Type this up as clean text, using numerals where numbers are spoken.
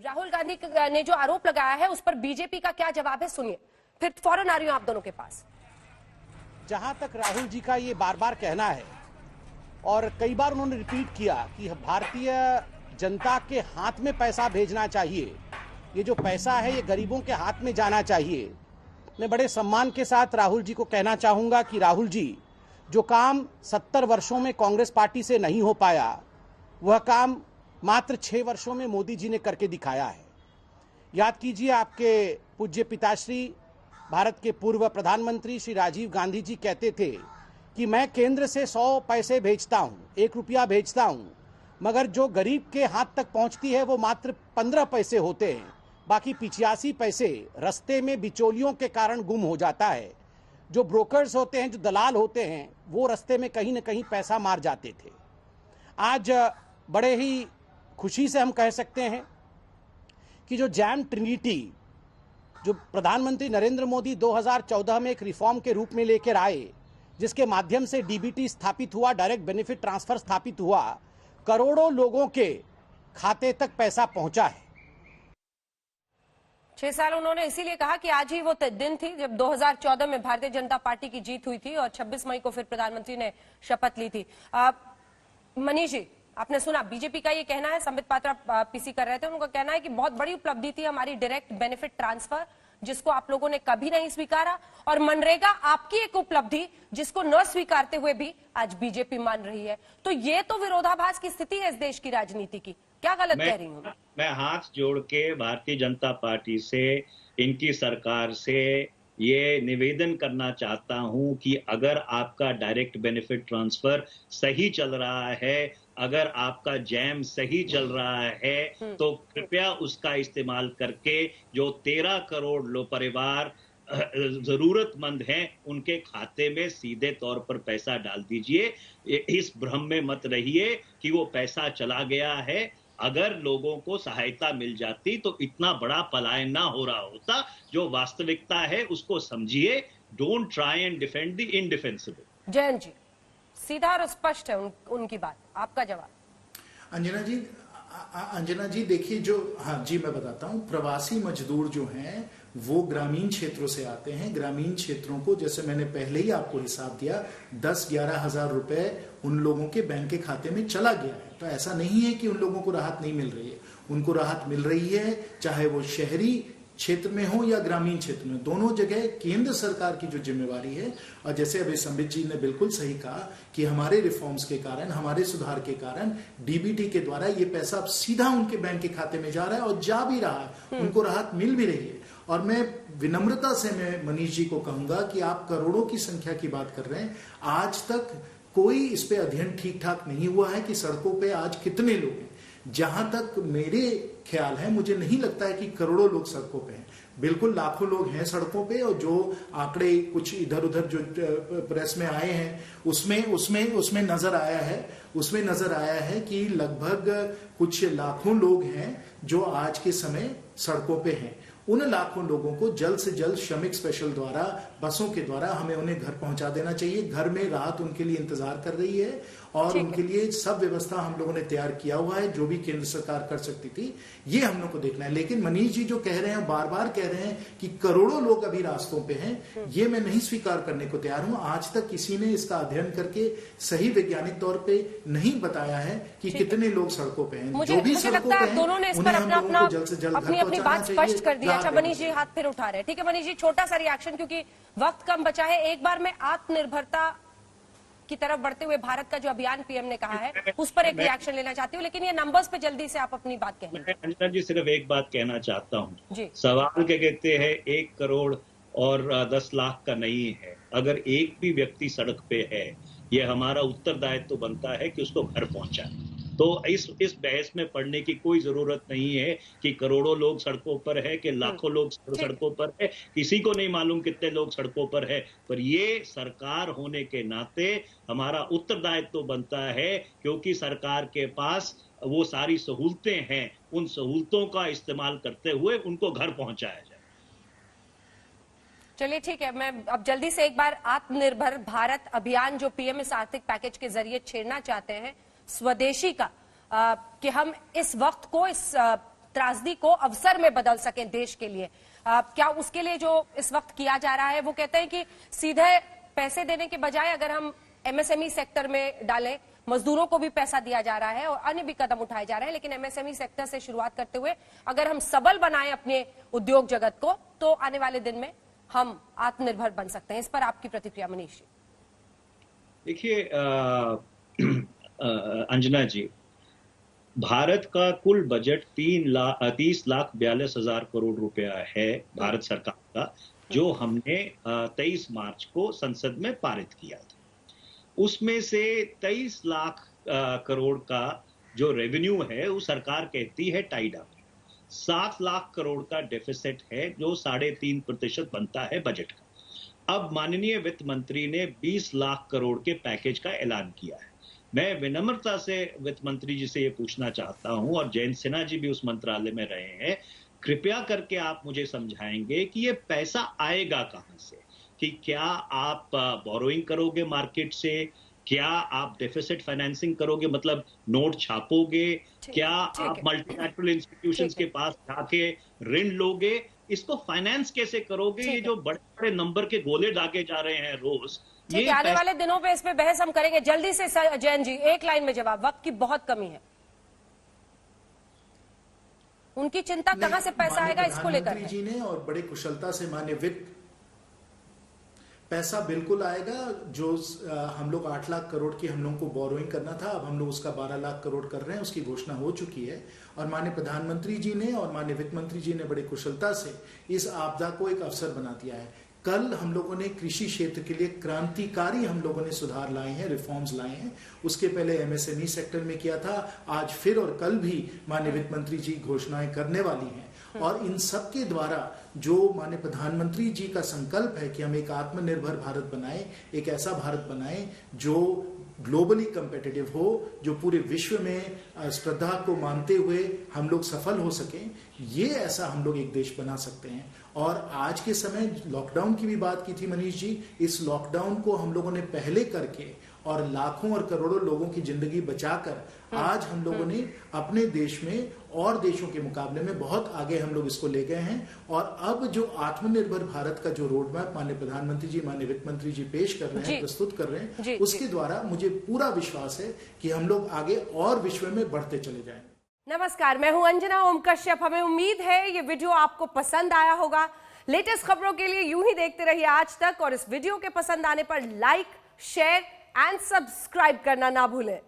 राहुल गांधी ने जो आरोप लगाया है उस पर बीजेपी का क्या जवाब है, सुनिए, फिर फौरन आ रही हूं आप दोनों के पास। जहां तक राहुल जी का ये बार बार कहना है और कई बार उन्होंने रिपीट किया कि भारतीय जनता के हाथ में पैसा भेजना चाहिए, ये जो पैसा है ये गरीबों के हाथ में जाना चाहिए। मैं बड़े सम्मान के साथ राहुल जी को कहना चाहूंगा कि राहुल जी, जो काम 70 वर्षों में कांग्रेस पार्टी से नहीं हो पाया, वह काम मात्र 6 वर्षों में मोदी जी ने करके दिखाया है। याद कीजिए, आपके पूज्य पिताश्री भारत के पूर्व प्रधानमंत्री श्री राजीव गांधी जी कहते थे कि मैं केंद्र से 100 पैसे भेजता हूं, 1 रुपया भेजता हूं, मगर जो गरीब के हाथ तक पहुंचती है वो मात्र 15 पैसे होते हैं, बाकी 85 पैसे रास्ते में बिचौलियों के कारण गुम हो जाता है। जो ब्रोकर्स होते हैं, जो दलाल होते हैं, वो रास्ते में कहीं ना कहीं पैसा मार जाते थे। आज बड़े ही खुशी से हम कह सकते हैं कि जो जैम ट्रिनिटी जो प्रधानमंत्री नरेंद्र मोदी 2014 में एक रिफॉर्म के रूप में लेकर आए, जिसके माध्यम से डीबीटी स्थापित हुआ, डायरेक्ट बेनिफिट ट्रांसफर स्थापित हुआ, करोड़ों लोगों के खाते तक पैसा पहुंचा है। 6 साल उन्होंने इसीलिए कहा कि आज ही वो दिन थी जब 2014 में भारतीय जनता पार्टी की जीत हुई थी और 26 मई को फिर प्रधानमंत्री ने शपथ ली थी। मनीष जी, आपने सुना बीजेपी का ये कहना है, संबित पात्रा पीसी कर रहे थे, उनका कहना है कि बहुत बड़ी उपलब्धि थी हमारी डायरेक्ट बेनिफिट ट्रांसफर, जिसको आप लोगों ने कभी नहीं स्वीकारा, और मनरेगा आपकी एक उपलब्धि जिसको न स्वीकारते हुए भी आज बीजेपी मान रही है। तो ये तो विरोधाभास की स्थिति है इस देश की राजनीति की, क्या गलत कह रही हूँ? मैं हाथ जोड़ के भारतीय जनता पार्टी से, इनकी सरकार से ये निवेदन करना चाहता हूं कि अगर आपका डायरेक्ट बेनिफिट ट्रांसफर सही चल रहा है, अगर आपका जैम सही चल रहा है, तो कृपया उसका इस्तेमाल करके जो 13 करोड़ लोग परिवार जरूरतमंद हैं उनके खाते में सीधे तौर पर पैसा डाल दीजिए। इस भ्रम में मत रहिए कि वो पैसा चला गया है। अगर लोगों को सहायता मिल जाती तो इतना बड़ा पलायन ना हो रहा होता। जो वास्तविकता है उसको समझिए। Don't try and defend the indefensible. Jayant ji, सीधा और स्पष्ट है उनकी बात, आपका जवाब। अंजना जी देखिए, जो हाँ जी मैं बताता हूँ, प्रवासी मजदूर जो हैं वो ग्रामीण क्षेत्रों से आते हैं। ग्रामीण क्षेत्रों को, जैसे मैंने पहले ही आपको हिसाब दिया, 10-11 हजार रुपए उन लोगों के बैंक के खाते में चला गया है। तो ऐसा नहीं है कि उन लोगों को राहत नहीं मिल रही है, उनको राहत मिल रही है, चाहे वो शहरी क्षेत्र में हो या ग्रामीण क्षेत्र में, दोनों जगह केंद्र सरकार की जो जिम्मेवारी है। और जैसे अभी संबित जी ने बिल्कुल सही कहा कि हमारे रिफॉर्म्स के कारण, हमारे सुधार के कारण डीबीटी के द्वारा ये पैसा अब सीधा उनके बैंक के खाते में जा रहा है और जा भी रहा है, उनको राहत मिल भी रही है। और मैं विनम्रता से मैं मनीष जी को कहूंगा कि आप करोड़ों की संख्या की बात कर रहे हैं, आज तक कोई इस पे अध्ययन ठीक ठाक नहीं हुआ है कि सड़कों पे आज कितने लोग हैं। जहां तक मेरे ख्याल है, मुझे नहीं लगता है कि करोड़ों लोग सड़कों पे हैं, बिल्कुल लाखों लोग हैं सड़कों पे। और जो आंकड़े कुछ इधर उधर जो प्रेस में आए हैं उसमें नजर आया है कि लगभग कुछ लाखों लोग हैं जो आज के समय सड़कों पे हैं। उन लाखों लोगों को जल्द से जल्द श्रमिक स्पेशल द्वारा, बसों के द्वारा हमें उन्हें घर पहुंचा देना चाहिए। घर में राहत उनके लिए इंतजार कर रही है और उनके लिए सब व्यवस्था हम लोगों ने तैयार किया हुआ है, जो भी केंद्र सरकार कर सकती थी, ये हम लोग को देखना है। लेकिन मनीष जी जो कह रहे हैं, बार बार कह रहे हैं कि करोड़ों लोग अभी रास्तों पे हैं, ये मैं नहीं स्वीकार करने को तैयार हूं। आज तक किसी ने इसका अध्ययन करके सही वैज्ञानिक तौर पर नहीं बताया है कि कितने लोग सड़कों पे हैं। जो भी सड़कों पे हैं, उन्हें हम लोगों को जल्द से जल्द घर पहुंचाना चाहिए। अच्छा मनीष जी हाथ फिर उठा रहे हैं, ठीक है मनीष जी, छोटा सा रिएक्शन क्योंकि वक्त कम बचा है। एक बार मैं आत्मनिर्भरता की तरफ बढ़ते हुए भारत का जो अभियान पीएम ने कहा है उस पर एक रिएक्शन लेना चाहती हूँ, लेकिन ये नंबर्स पे जल्दी से आप अपनी बात कहें। अंजना जी सिर्फ एक बात कहना चाहता हूँ। सवाल क्या कहते हैं, 1 करोड़ और 10 लाख का नहीं है। अगर एक भी व्यक्ति सड़क पे है, ये हमारा उत्तरदायित्व बनता है कि उसको घर पहुंचाए। तो इस बहस में पड़ने की कोई जरूरत नहीं है कि करोड़ों लोग सड़कों पर है कि लाखों लोग सड़कों पर है। किसी को नहीं मालूम कितने लोग सड़कों पर है, पर ये सरकार होने के नाते हमारा उत्तरदायित्व बनता है, क्योंकि सरकार के पास वो सारी सहूलतें हैं, उन सहूलतों का इस्तेमाल करते हुए उनको घर पहुंचाया जाए। चलिए ठीक है, मैं अब जल्दी से एक बार आत्मनिर्भर भारत अभियान जो पीएम इस आर्थिक पैकेज के जरिए छेड़ना चाहते हैं, स्वदेशी का, कि हम इस वक्त को इस त्रासदी को अवसर में बदल सकें देश के लिए। क्या उसके लिए जो इस वक्त किया जा रहा है, वो कहते हैं कि सीधे पैसे देने के बजाय अगर हम एमएसएमई सेक्टर में डालें, मजदूरों को भी पैसा दिया जा रहा है और अन्य भी कदम उठाए जा रहे हैं, लेकिन एमएसएमई सेक्टर से शुरुआत करते हुए अगर हम सबल बनाएं अपने उद्योग जगत को, तो आने वाले दिन में हम आत्मनिर्भर बन सकते हैं। इस पर आपकी प्रतिक्रिया मनीष जी। देखिए अंजना जी, भारत का कुल बजट 30,42,000 करोड़ रुपया है भारत सरकार का, जो हमने 23 मार्च को संसद में पारित किया था। उसमें से 23 लाख करोड़ का जो रेवेन्यू है वो सरकार कहती है टाइड अप। 7 लाख करोड़ का डेफिसिट है जो 3.5% बनता है बजट का। अब माननीय वित्त मंत्री ने 20 लाख करोड़ के पैकेज का ऐलान किया है। मैं विनम्रता से वित्त मंत्री जी से ये पूछना चाहता हूं, और जयंत सिन्हा जी भी उस मंत्रालय में रहे हैं, कृपया करके आप मुझे समझाएंगे कि ये पैसा आएगा कहां से, कि क्या आप बोरोइंग करोगे मार्केट से, क्या आप डेफिसिट फाइनेंसिंग करोगे, मतलब नोट छापोगे, क्या आप मल्टीनेशनल इंस्टीट्यूशंस के पास जाके ऋण लोगे, इसको फाइनेंस कैसे करोगे? ये जो बड़े बड़े नंबर के गोले दागे जा रहे हैं रोज, ये आने वाले दिनों पे इस पे बहस हम करेंगे। जल्दी से जैन जी एक लाइन में जवाब, वक्त की बहुत कमी है। उनकी चिंता कहां से पैसा आएगा इसको लेकर प्रधानमंत्री जी ने और बड़े कुशलता से माननीय वित्त, पैसा बिल्कुल आएगा। जो हम लोग 8 लाख करोड़ की हम लोग को बोरोइंग करना था, अब हम लोग उसका 12 लाख करोड़ कर रहे हैं, उसकी घोषणा हो चुकी है। और माननीय प्रधानमंत्री जी ने और माननीय वित्त मंत्री जी ने बड़ी कुशलता से इस आपदा को एक अवसर बना दिया है। कल हम लोगों ने कृषि क्षेत्र के लिए क्रांतिकारी हम लोगों ने सुधार लाए हैं, रिफॉर्म्स लाए हैं। उसके पहले एमएसएमई सेक्टर में किया था, आज फिर और कल भी माननीय वित्त मंत्री जी घोषणाएं करने वाली हैं। और इन सब के द्वारा जो माननीय प्रधानमंत्री जी का संकल्प है कि हम एक आत्मनिर्भर भारत बनाएं, एक ऐसा भारत बनाएं जो ग्लोबली कंपेटिटिव हो, जो पूरे विश्व में स्पर्धा को मानते हुए हम लोग सफल हो सकें, ये ऐसा हम लोग एक देश बना सकते हैं। और आज के समय लॉकडाउन की भी बात की थी मनीष जी, इस लॉकडाउन को हम लोगों ने पहले करके और लाखों और करोड़ों लोगों की जिंदगी बचाकर आज हम लोगों ने अपने देश में और देशों के मुकाबले में बहुत आगे हम लोग इसको ले गए हैं। और अब जो आत्मनिर्भर भारत का जो रोड मैप माननीय प्रधानमंत्री जी, माननीय वित्त मंत्री जी पेश कर रहे हैं, प्रस्तुत कर रहे हैं, उसके द्वारा मुझे पूरा विश्वास है कि हम लोग आगे और विश्व में बढ़ते चले जाएंगे। नमस्कार, मैं हूं अंजना ओम कश्यप। हमें उम्मीद है ये वीडियो आपको पसंद आया होगा। लेटेस्ट खबरों के लिए यूं ही देखते रहिए आज तक, और इस वीडियो के पसंद आने पर लाइक, शेयर एंड सब्सक्राइब करना ना भूलें।